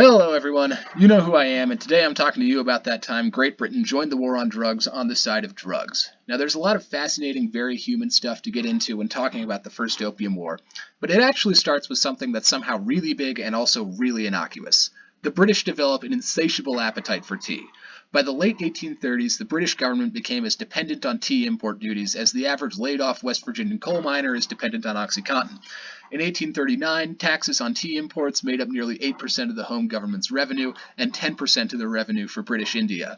Hello everyone, you know who I am, and today I'm talking to you about that time Great Britain joined the war on drugs on the side of drugs. Now there's a lot of fascinating, very human stuff to get into when talking about the First Opium War, but it actually starts with something that's somehow really big and also really innocuous. The British develop an insatiable appetite for tea. By the late 1830s, the British government became as dependent on tea import duties as the average laid-off West Virginian coal miner is dependent on OxyContin. In 1839, taxes on tea imports made up nearly 8% of the home government's revenue and 10% of the revenue for British India.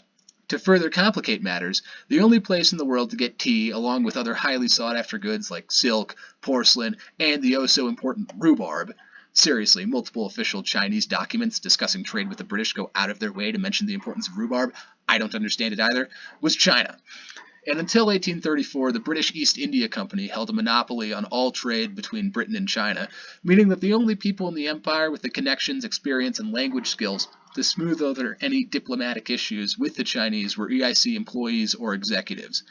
To further complicate matters, the only place in the world to get tea, along with other highly sought-after goods like silk, porcelain, and the oh-so-important rhubarb — seriously, multiple official Chinese documents discussing trade with the British go out of their way to mention the importance of rhubarb — I don't understand it either — was China. And until 1834, the British East India Company held a monopoly on all trade between Britain and China, meaning that the only people in the empire with the connections, experience, and language skills to smooth over any diplomatic issues with the Chinese were EIC employees or executives.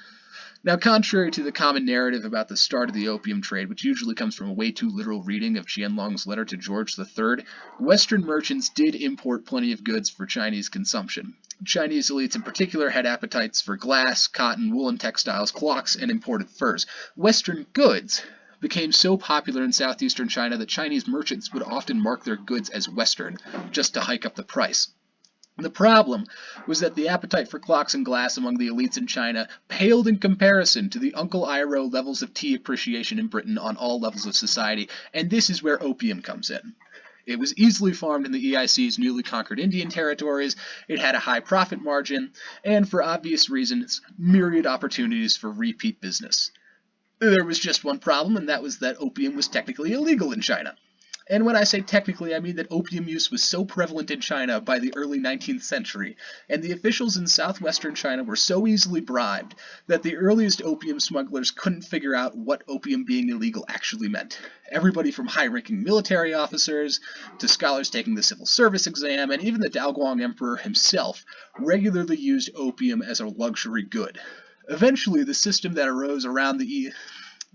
Now, contrary to the common narrative about the start of the opium trade, which usually comes from a way too literal reading of Qianlong's letter to George III, Western merchants did import plenty of goods for Chinese consumption. Chinese elites in particular had appetites for glass, cotton, woolen textiles, clocks, and imported furs. Western goods became so popular in southeastern China that Chinese merchants would often mark their goods as Western, just to hike up the price. The problem was that the appetite for clocks and glass among the elites in China paled in comparison to the Uncle Iroh levels of tea appreciation in Britain on all levels of society, and this is where opium comes in. It was easily farmed in the EIC's newly conquered Indian territories, it had a high profit margin, and for obvious reasons, myriad opportunities for repeat business. There was just one problem, and that was that opium was technically illegal in China. And when I say technically, I mean that opium use was so prevalent in China by the early 19th century, and the officials in southwestern China were so easily bribed, that the earliest opium smugglers couldn't figure out what opium being illegal actually meant. Everybody from high-ranking military officers, to scholars taking the civil service exam, and even the Daoguang Emperor himself regularly used opium as a luxury good. Eventually, the system that arose around the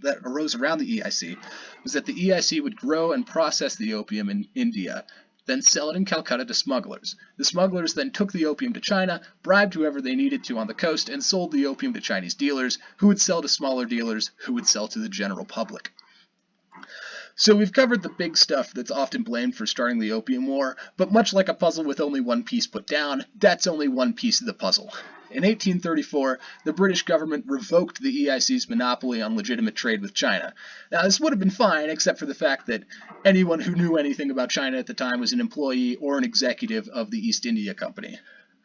EIC was that the EIC would grow and process the opium in India, then sell it in Calcutta to smugglers. The smugglers then took the opium to China, bribed whoever they needed to on the coast, and sold the opium to Chinese dealers, who would sell to smaller dealers, who would sell to the general public. So we've covered the big stuff that's often blamed for starting the Opium War, but much like a puzzle with only one piece put down, that's only one piece of the puzzle. In 1834, the British government revoked the EIC's monopoly on legitimate trade with China. Now, this would have been fine, except for the fact that anyone who knew anything about China at the time was an employee or an executive of the East India Company.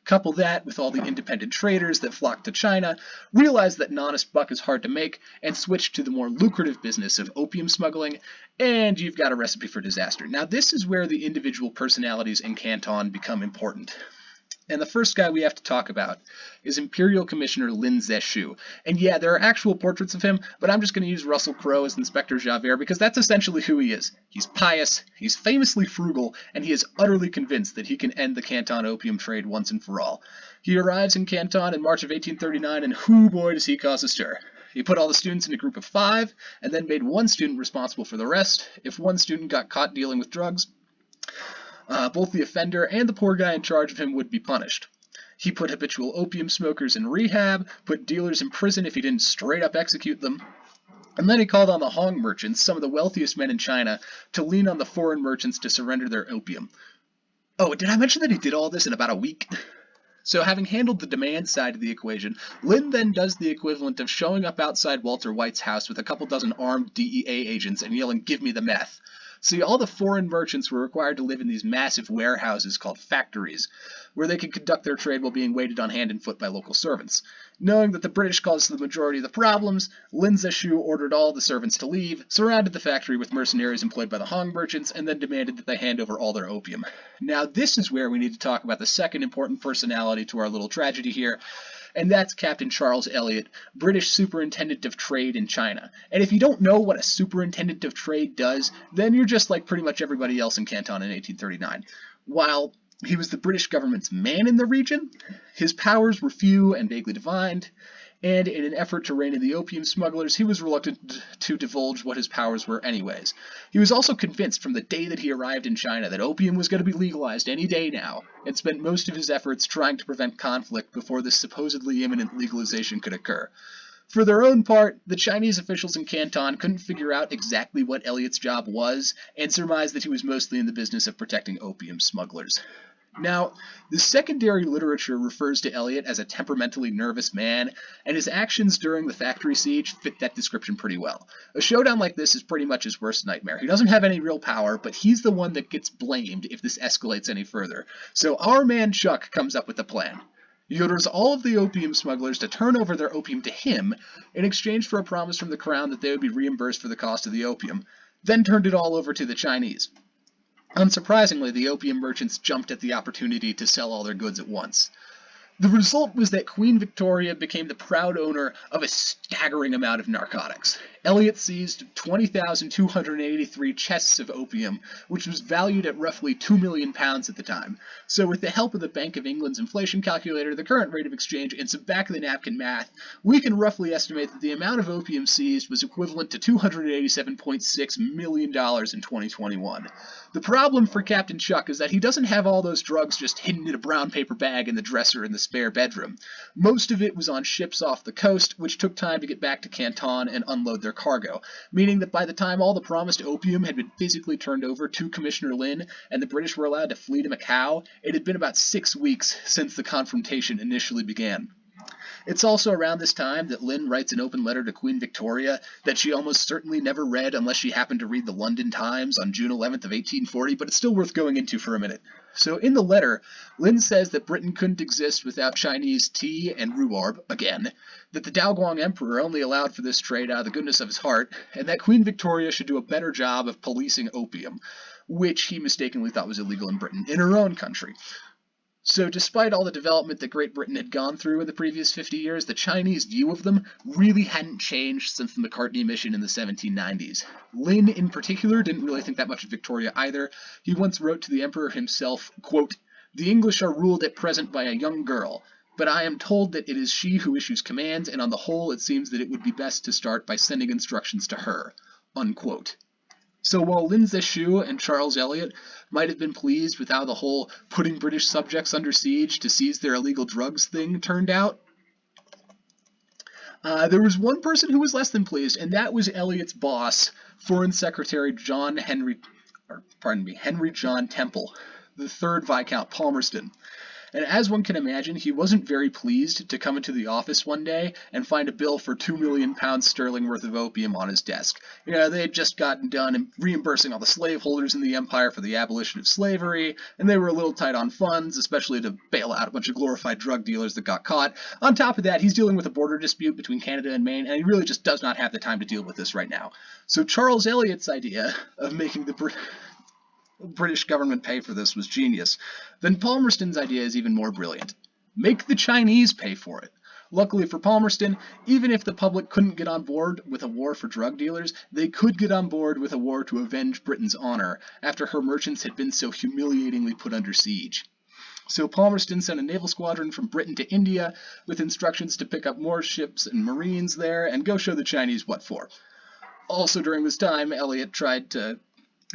Couple that with all the independent traders that flocked to China, realize that an honest buck is hard to make, and switch to the more lucrative business of opium smuggling, and you've got a recipe for disaster. Now, this is where the individual personalities in Canton become important. And the first guy we have to talk about is Imperial Commissioner Lin Zexu. And yeah, there are actual portraits of him, but I'm just going to use Russell Crowe as Inspector Javert because that's essentially who he is. He's pious, he's famously frugal, and he is utterly convinced that he can end the Canton opium trade once and for all. He arrives in Canton in March of 1839, and whoo boy does he cause a stir. He put all the students in a group of 5, and then made one student responsible for the rest. If one student got caught dealing with drugs, both the offender and the poor guy in charge of him would be punished. He put habitual opium smokers in rehab, put dealers in prison if he didn't straight up execute them, and then he called on the Hong merchants, some of the wealthiest men in China, to lean on the foreign merchants to surrender their opium. Oh, did I mention that he did all this in about a week? So having handled the demand side of the equation, Lin then does the equivalent of showing up outside Walter White's house with a couple dozen armed DEA agents and yelling, "Give me the meth." See, all the foreign merchants were required to live in these massive warehouses called factories, where they could conduct their trade while being waited on hand and foot by local servants. Knowing that the British caused the majority of the problems, Lin Zexu ordered all the servants to leave, surrounded the factory with mercenaries employed by the Hong merchants, and then demanded that they hand over all their opium. Now, this is where we need to talk about the second important personality to our little tragedy here, and that's Captain Charles Elliot, British Superintendent of Trade in China. And if you don't know what a Superintendent of Trade does, then you're just like pretty much everybody else in Canton in 1839. While he was the British government's man in the region, his powers were few and vaguely defined, and in an effort to rein in the opium smugglers, he was reluctant to divulge what his powers were anyways. He was also convinced from the day that he arrived in China that opium was going to be legalized any day now, and spent most of his efforts trying to prevent conflict before this supposedly imminent legalization could occur. For their own part, the Chinese officials in Canton couldn't figure out exactly what Eliot's job was, and surmised that he was mostly in the business of protecting opium smugglers. Now, the secondary literature refers to Eliot as a temperamentally nervous man, and his actions during the factory siege fit that description pretty well. A showdown like this is pretty much his worst nightmare. He doesn't have any real power, but he's the one that gets blamed if this escalates any further. So our man Chuck comes up with a plan. He orders all of the opium smugglers to turn over their opium to him in exchange for a promise from the crown that they would be reimbursed for the cost of the opium, then turned it all over to the Chinese. Unsurprisingly, the opium merchants jumped at the opportunity to sell all their goods at once. The result was that Queen Victoria became the proud owner of a staggering amount of narcotics. Eliot seized 20,283 chests of opium, which was valued at roughly £2 million at the time. So with the help of the Bank of England's inflation calculator, the current rate of exchange, and some back-of-the-napkin math, we can roughly estimate that the amount of opium seized was equivalent to $287.6 million in 2021. The problem for Captain Chuck is that he doesn't have all those drugs just hidden in a brown paper bag in the dresser in the spare bedroom. Most of it was on ships off the coast, which took time to get back to Canton and unload their cargo, meaning that by the time all the promised opium had been physically turned over to Commissioner Lin and the British were allowed to flee to Macau, it had been about 6 weeks since the confrontation initially began. It's also around this time that Lynn writes an open letter to Queen Victoria that she almost certainly never read unless she happened to read the London Times on June 11th of 1840, but it's still worth going into for a minute. So in the letter, Lynn says that Britain couldn't exist without Chinese tea and rhubarb, again, that the Daoguang Emperor only allowed for this trade out of the goodness of his heart, and that Queen Victoria should do a better job of policing opium, which he mistakenly thought was illegal in Britain, in her own country. So despite all the development that Great Britain had gone through in the previous 50 years, the Chinese view of them really hadn't changed since the McCartney mission in the 1790s. Lin, in particular, didn't really think that much of Victoria either. He once wrote to the Emperor himself, quote, "The English are ruled at present by a young girl, but I am told that it is she who issues commands, and on the whole it seems that it would be best to start by sending instructions to her." Unquote. So while Lin Zexu and Charles Eliot might have been pleased with how the whole putting British subjects under siege to seize their illegal drugs thing turned out, there was one person who was less than pleased, and that was Eliot's boss, Foreign Secretary Henry John Temple, the third Viscount Palmerston. And as one can imagine, he wasn't very pleased to come into the office one day and find a bill for £2 million sterling worth of opium on his desk. You know, they had just gotten done reimbursing all the slaveholders in the empire for the abolition of slavery, and they were a little tight on funds, especially to bail out a bunch of glorified drug dealers that got caught. On top of that, he's dealing with a border dispute between Canada and Maine, and he really just does not have the time to deal with this right now. So Charles Eliot's idea of making the British government pay for this was genius. Then Palmerston's idea is even more brilliant. Make the Chinese pay for it. Luckily for Palmerston, even if the public couldn't get on board with a war for drug dealers, they could get on board with a war to avenge Britain's honor after her merchants had been so humiliatingly put under siege. So Palmerston sent a naval squadron from Britain to India with instructions to pick up more ships and marines there and go show the Chinese what for. Also during this time, Eliot tried to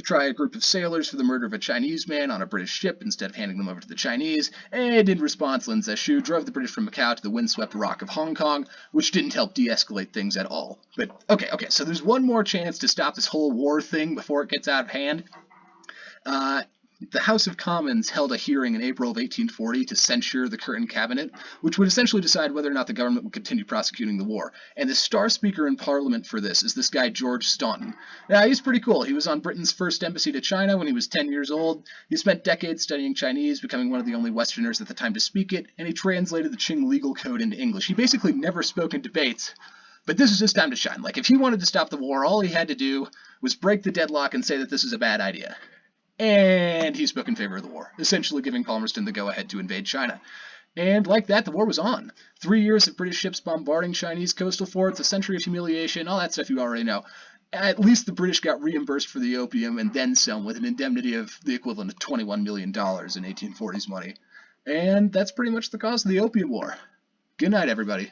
try a group of sailors for the murder of a Chinese man on a British ship instead of handing them over to the Chinese, and in response, Lin Zexu drove the British from Macau to the windswept rock of Hong Kong, which didn't help de-escalate things at all. But okay, so there's one more chance to stop this whole war thing before it gets out of hand. The House of Commons held a hearing in April of 1840 to censure the current cabinet, which would essentially decide whether or not the government would continue prosecuting the war. And the star speaker in Parliament for this is this guy George Staunton. Now, he's pretty cool. He was on Britain's first embassy to China when he was 10 years old. He spent decades studying Chinese, becoming one of the only Westerners at the time to speak it, and he translated the Qing legal code into English. He basically never spoke in debates, but this is his time to shine. Like, if he wanted to stop the war, all he had to do was break the deadlock and say that this is a bad idea. And he spoke in favor of the war, essentially giving Palmerston the go-ahead to invade China. And like that, the war was on. 3 years of British ships bombarding Chinese coastal forts, a century of humiliation, all that stuff you already know. At least the British got reimbursed for the opium and then some, with an indemnity of the equivalent of $21 million in 1840s money. And that's pretty much the cause of the Opium War. Good night, everybody.